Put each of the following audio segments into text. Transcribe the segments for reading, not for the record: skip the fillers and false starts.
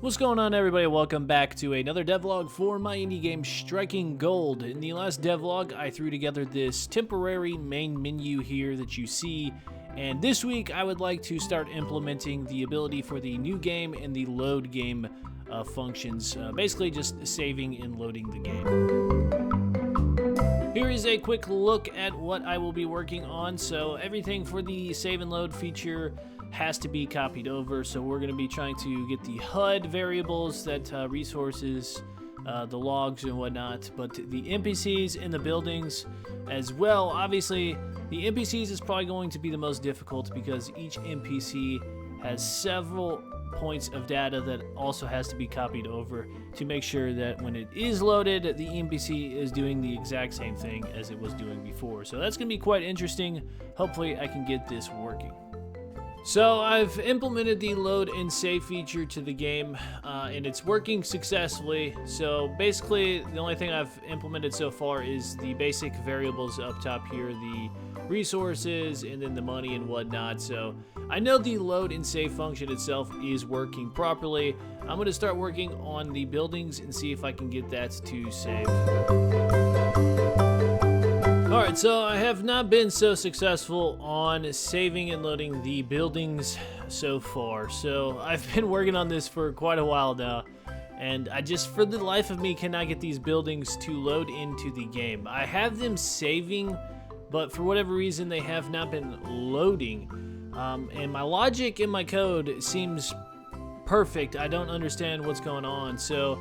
What's going on, everybody? Welcome back to another devlog for my indie game Striking Gold. In the last devlog, I threw together this temporary main menu here that you see, and this week I would like to start implementing the ability for the new game and the load game functions, basically just saving and loading the game. Here is a quick look at what I will be working on. So everything for the save and load feature has to be copied over, so we're going to be trying to get the HUD variables, that resources, the logs and whatnot, but the NPCs in the buildings as well. Obviously, the NPCs is probably going to be the most difficult because each NPC has several points of data that also has to be copied over to make sure that when it is loaded, the NPC is doing the exact same thing as it was doing before. So that's going to be quite interesting. Hopefully I can get this working. So I've implemented the load and save feature to the game, and it's working successfully. So basically, the only thing I've implemented so far is the basic variables up top here, the resources, and then the money and whatnot. So I know the load and save function itself is working properly. I'm going to start working on the buildings and see if I can get that to save. Alright, so I have not been so successful on saving and loading the buildings so far. So I've been working on this for quite a while now, and I just, for the life of me, cannot get these buildings to load into the game. I have them saving, but for whatever reason they have not been loading. And my logic in my code seems perfect. I don't understand what's going on. So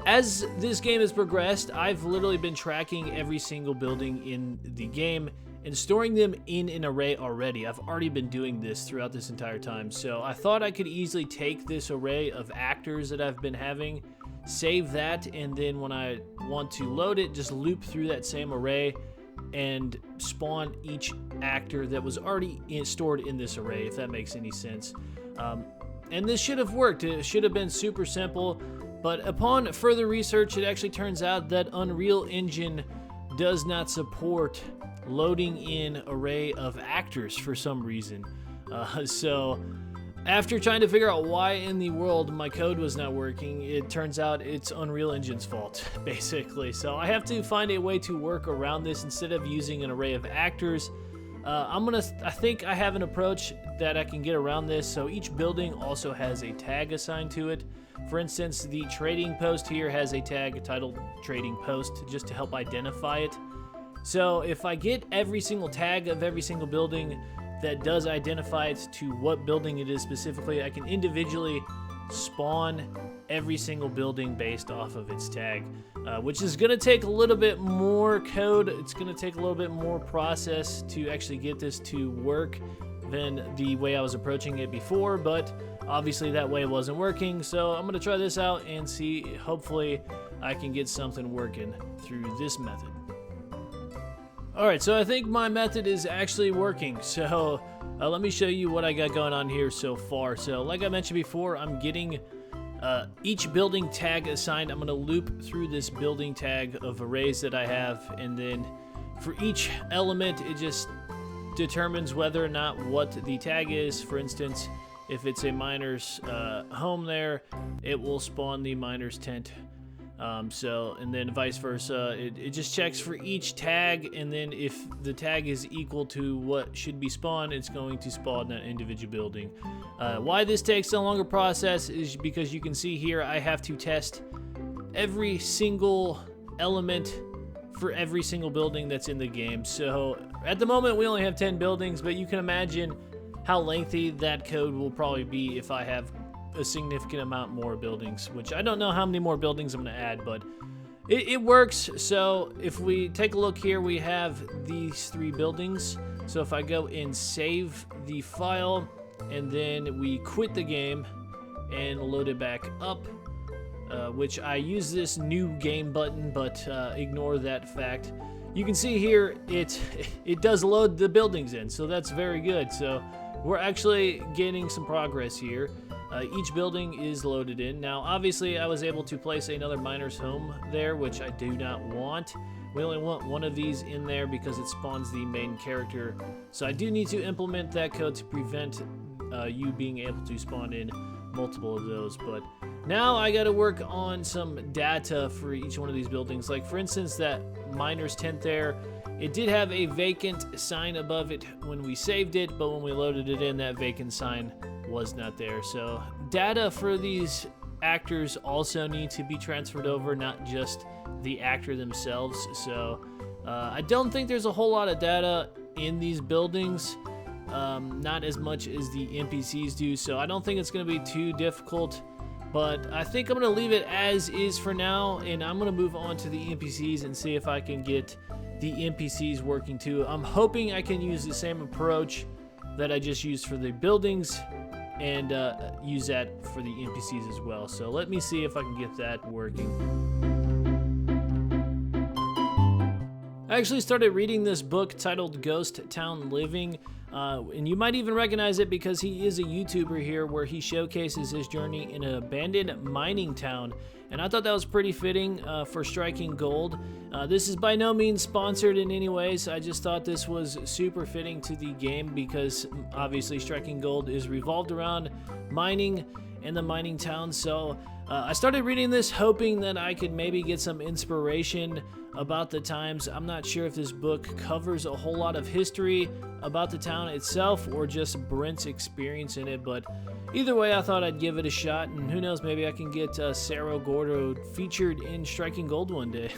as this game has progressed, I've literally been tracking every single building in the game and storing them in an array already. I've already been doing this throughout this entire time, so I thought I could easily take this array of actors that I've been having, save that, and then when I want to load it, just loop through that same array and spawn each actor that was already stored in this array, if that makes any sense. And this should have worked. It should have been super simple. But upon further research, it actually turns out that Unreal Engine does not support loading in array of actors for some reason. So after trying to figure out why in the world my code was not working, it turns out it's Unreal Engine's fault, basically. So I have to find a way to work around this instead of using an array of actors. I think I have an approach that I can get around this. So each building also has a tag assigned to it. For instance, the trading post here has a tag titled trading post just to help identify it. So if I get every single tag of every single building that does identify it to what building it is specifically, I can individually spawn every single building based off of its tag, which is going to take a little bit more code. It's going to take a little bit more process to actually get this to work than the way I was approaching it before, but obviously that way wasn't working. So I'm going to try this out and see, hopefully I can get something working through this method. Alright, so I think my method is actually working. So let me show you what I got going on here so far. So like I mentioned before, I'm getting each building tag assigned. I'm going to loop through this building tag of arrays that I have, and then for each element it just determines whether or not what the tag is. For instance, if it's a miner's home there, it will spawn the miner's tent. And then vice versa. It just checks for each tag, and then if the tag is equal to what should be spawned, it's going to spawn that individual building. Why this takes a longer process is because you can see here I have to test every single element for every single building that's in the game. So at the moment we only have 10 buildings, but you can imagine how lengthy that code will probably be if I have a significant amount more buildings, which I don't know how many more buildings I'm going to add, but it works. So if we take a look here, we have these 3 buildings. So if I go and save the file and then we quit the game and load it back up, which I use this new game button, but ignore that fact. You can see here it does load the buildings in, so that's very good. So we're actually getting some progress here. Each building is loaded in. Now, obviously, I was able to place another miner's home there, which I do not want. We only want one of these in there because it spawns the main character. So I do need to implement that code to prevent you being able to spawn in multiple of those. But now I got to work on some data for each one of these buildings. Like, for instance, that miner's tent there, it did have a vacant sign above it when we saved it, but when we loaded it in, that vacant sign was not there. So data for these actors also need to be transferred over, not just the actor themselves. So I don't think there's a whole lot of data in these buildings, not as much as the NPCs do, so I don't think it's going to be too difficult, but I think I'm going to leave it as is for now, and I'm going to move on to the NPCs and see if I can get the NPCs working too. I'm hoping I can use the same approach that I just used for the buildings and use that for the NPCs as well. So let me see if I can get that working. I actually started reading this book titled Ghost Town Living, and you might even recognize it because he is a YouTuber here where he showcases his journey in an abandoned mining town, and I thought that was pretty fitting for striking gold. This is by no means sponsored in any ways. I just thought this was super fitting to the game because obviously striking gold is revolved around mining and the mining town. So I started reading this hoping that I could maybe get some inspiration about the times. I'm not sure if this book covers a whole lot of history about the town itself or just Brent's experience in it, but either way I thought I'd give it a shot, and who knows, maybe I can get Cerro Gordo featured in Striking Gold one day.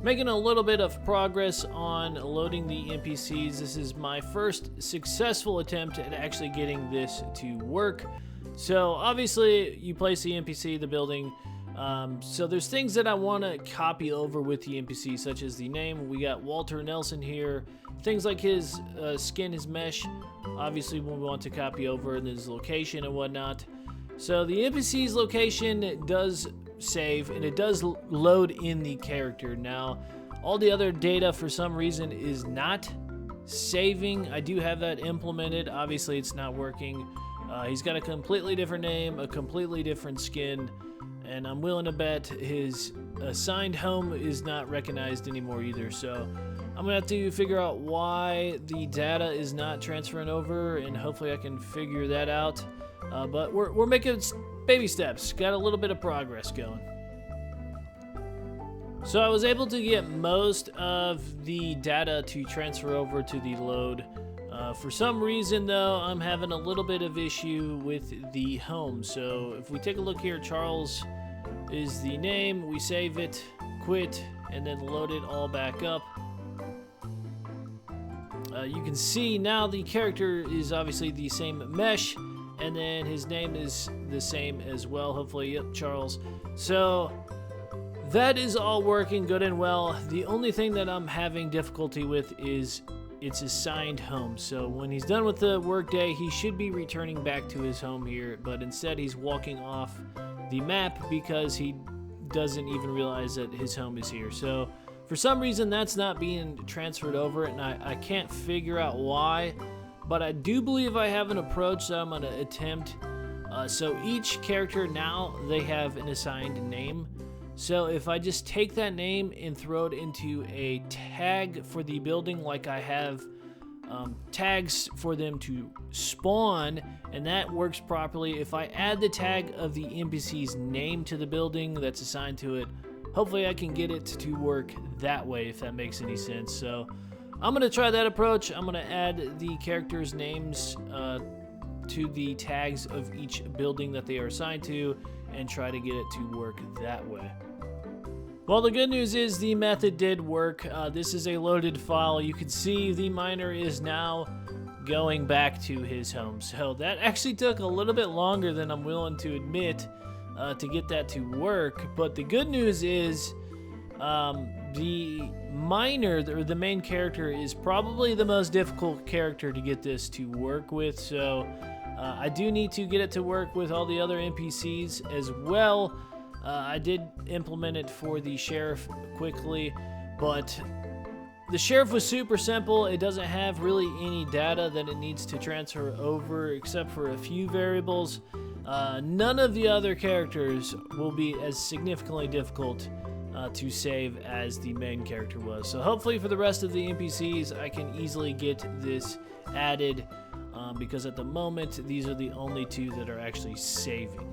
Making a little bit of progress on loading the NPCs. This is my first successful attempt at actually getting this to work. So obviously you place the NPC, the building. So there's things that I want to copy over with the NPC, such as the name. We got Walter Nelson here. Things like his skin, his mesh, obviously we want to copy over, and his location and whatnot. So the NPC's location does save, and it does load in the character. Now, all the other data for some reason is not saving. I do have that implemented. Obviously it's not working. He's got a completely different name, a completely different skin, and I'm willing to bet his assigned home is not recognized anymore either. So I'm gonna have to figure out why the data is not transferring over, and hopefully I can figure that out. But we're making baby steps. Got a little bit of progress going. So I was able to get most of the data to transfer over to the load. For some reason though, I'm having a little bit of issue with the home. So if we take a look here, Charles is the name. We save it, quit, and then load it all back up. You can see now the character is obviously the same mesh, and then his name is the same as well. Hopefully, yep, Charles. So that is all working good and well. The only thing that I'm having difficulty with is its assigned home. So when he's done with the workday, he should be returning back to his home here, but instead he's walking off the map because he doesn't even realize that his home is here. So for some reason that's not being transferred over, and I can't figure out why, but I do believe I have an approach that I'm going to attempt. So each character now, they have an assigned name. So if I just take that name and throw it into a tag for the building, like I have tags for them to spawn, and that works properly. If I add the tag of the NPC's name to the building that's assigned to it, hopefully I can get it to work that way, if that makes any sense. So I'm going to try that approach. I'm going to add the characters' names to the tags of each building that they are assigned to and try to get it to work that way. Well, the good news is the method did work. This is a loaded file. You can see the miner is now going back to his home. So that actually took a little bit longer than I'm willing to admit to get that to work. But the good news is the miner, or the main character, is probably the most difficult character to get this to work with. So I do need to get it to work with all the other NPCs as well. I did implement it for the sheriff quickly, but the sheriff was super simple. It doesn't have really any data that it needs to transfer over except for a few variables. None of the other characters will be as significantly difficult to save as the main character was. So hopefully for the rest of the NPCs I can easily get this added. because at the moment, these are the only two that are actually saving.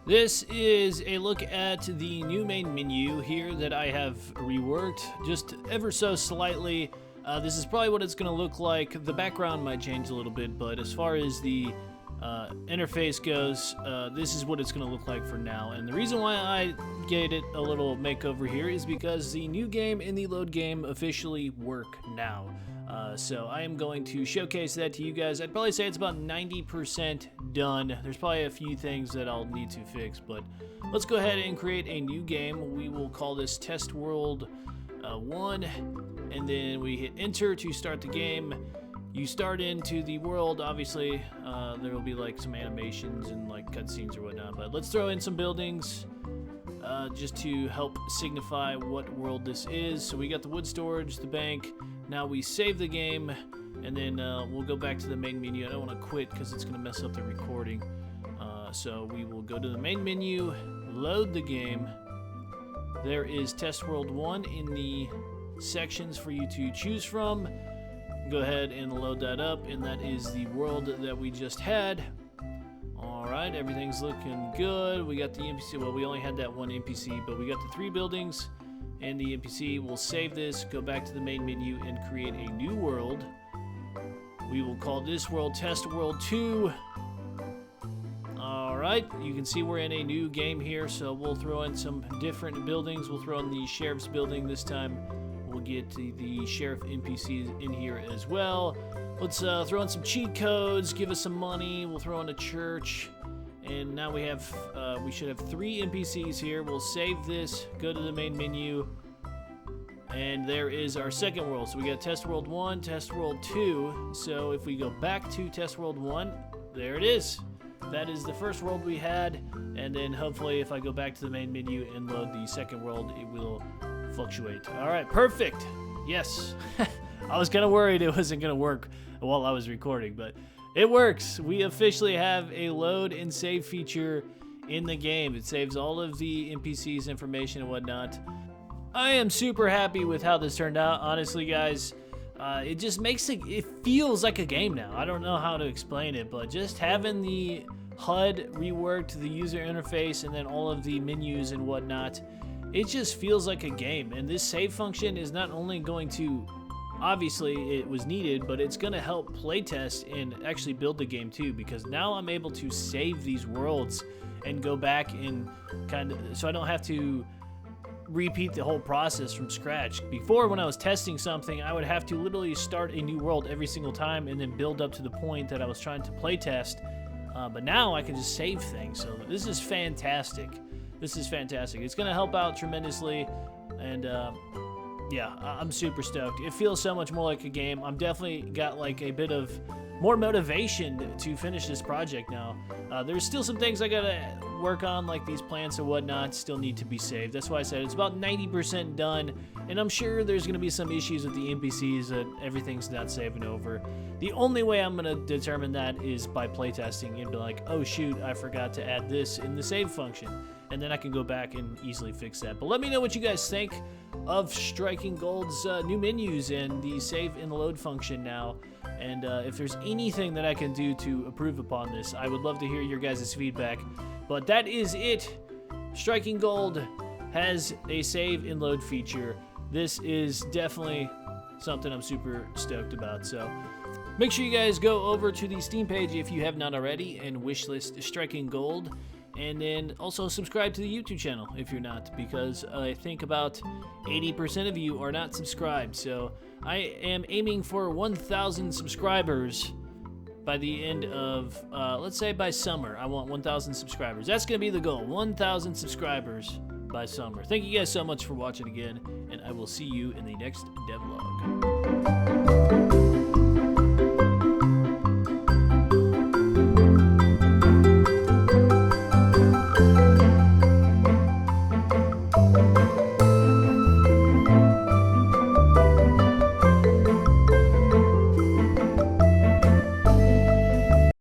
This is a look at the new main menu here that I have reworked just ever so slightly. This is probably what it's going to look like. The background might change a little bit, but as far as the interface goes, this is what it's going to look like for now. And the reason why I gave it a little makeover here is because the new game and the load game officially work now. So I am going to showcase that to you guys. I'd probably say it's about 90% done. There's probably a few things that I'll need to fix, but let's go ahead and create a new game. We will call this Test World 1, and then we hit enter to start the game. You start into the world. Obviously there will be like some animations and like cutscenes or whatnot, but let's throw in some buildings just to help signify what world this is. So we got the wood storage, the bank. Now we save the game, and then we'll go back to the main menu. I don't want to quit because it's going to mess up the recording. So we will go to the main menu, load the game. There is Test World 1 in the sections for you to choose from. Go ahead and load that up, and that is the world that we just had. Alright, everything's looking good. We got the NPC. Well, we only had that one NPC, but we got the 3 buildings and the NPC. We'll save this, go back to the main menu, and create a new world. We will call this world Test World 2. Alright, you can see we're in a new game here, so we'll throw in some different buildings. We'll throw in the sheriff's building this time. We'll get the sheriff NPCs in here as well. Let's throw in some cheat codes, give us some money. We'll throw in a church. And now we have, we should have 3 NPCs here. We'll save this, go to the main menu, and there is our second world. So we got Test World 1, Test World 2. So if we go back to Test World 1, there it is. That is the first world we had, and then hopefully if I go back to the main menu and load the second world, it will fluctuate. All right, perfect. Yes. I was kind of worried it wasn't going to work while I was recording, but it works. We officially have a load and save feature in the game. It saves all of the NPCs information and whatnot. I am super happy with how this turned out, honestly, guys. It just makes it feels like a game now. I don't know how to explain it, but just having the HUD reworked, the user interface, and then all of the menus and whatnot, it just feels like a game. And this save function is not only going to, obviously it was needed, but it's going to help playtest and actually build the game too, because now I'm able to save these worlds and go back and kind of, so I don't have to repeat the whole process from scratch. Before, when I was testing something, I would have to literally start a new world every single time and then build up to the point that I was trying to play test. But now I can just save things. So this is fantastic. This is fantastic. It's going to help out tremendously. And yeah, I'm super stoked. It feels so much more like a game. I'm definitely got like a bit of more motivation to finish this project now. There's still some things I gotta work on, like these plants and whatnot still need to be saved. That's why I said it's about 90% done, and I'm sure there's gonna be some issues with the NPCs that everything's not saving over. The only way I'm gonna determine that is by playtesting and be like, oh shoot, I forgot to add this in the save function, and then I can go back and easily fix that. But let me know what you guys think of Striking Gold's new menus and the save and load function now. And if there's anything that I can do to improve upon this, I would love to hear your guys' feedback. But that is it. Striking Gold has a save and load feature. This is definitely something I'm super stoked about. So make sure you guys go over to the Steam page if you have not already and wishlist Striking Gold. And then also subscribe to the YouTube channel if you're not, because I think about 80% of you are not subscribed. So I am aiming for 1,000 subscribers by the end of, let's say by summer. I want 1,000 subscribers. That's going to be the goal, 1,000 subscribers by summer. Thank you guys so much for watching again, and I will see you in the next devlog.